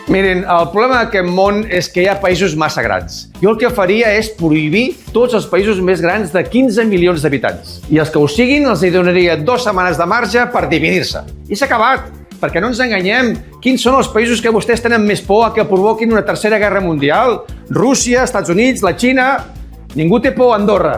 Miren, el problema d'aquest món és que hi ha països massa grans. Jo el que faria és prohibir tots els països més grans de 15 milions d'habitants. I els que ho siguin els hi donaria 2 setmanes de marge per dividir-se. I s'ha acabat, perquè no ens enganyem. Quins són els països que vostès tenen més por a que provoquin una tercera guerra mundial? Rússia, Estats Units, la Xina... Ningú té por a Andorra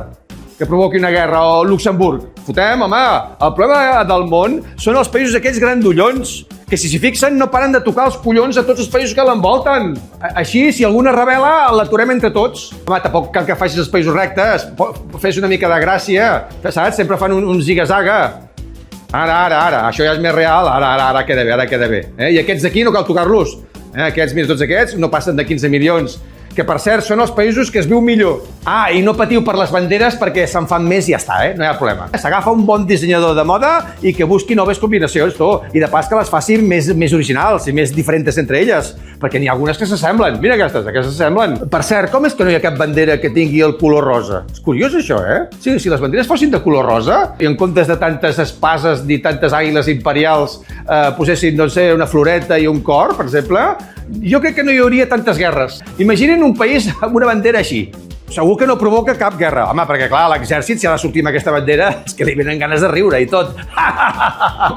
que provoqui una guerra, o Luxemburg. Fotem, home! El problema del món són els països aquells grandullons que, si s'hi fixen, no paren de tocar els collons a tots els països que l'envolten. Així, si alguna rebel·la, l'aturem entre tots. Home, tampoc cal que facis els països rectes. Fes una mica de gràcia. Saps? Sempre fan un ziga-zaga. Ara. Això ja és més real. Ara queda bé. I aquests d'aquí no cal tocar-los. Aquests, mira, tots aquests no passen de 15 milions. Que, per cert, són els països que es viu millor. I no patiu per les banderes perquè se'n fan més i ja està, no hi ha problema. S'agafa un bon dissenyador de moda i que busqui noves combinacions, tu. I de pas que les faci més originals i més diferents entre elles, perquè n'hi ha algunes que s'assemblen. Mira aquestes s'assemblen. Per cert, com és que no hi ha cap bandera que tingui el color rosa? És curiós, això, Sí, si les banderes fossin de color rosa i en comptes de tantes espases ni tantes àguiles imperials posessin, doncs, una floreta i un cor, per exemple, jo crec que no hi hauria tantes guerres. Imaginin un país amb una bandera així. Segur que no provoca cap guerra. Home, perquè clar, l'exèrcit, si ha de sortir amb aquesta bandera, és que li venen ganes de riure i tot.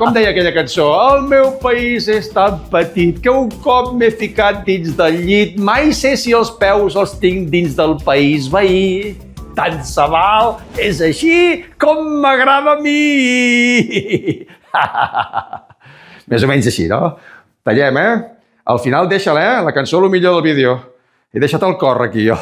Com deia aquella cançó? El meu país és tan petit que un cop m'he ficat dins del llit. Mai sé si els peus els tinc dins del país veí. Tant se val, és així com m'agrada a mi. Més o menys així, no? Tallem, Al final deixa-la, la cançó, el millor del vídeo. He deixat el cor aquí, jo.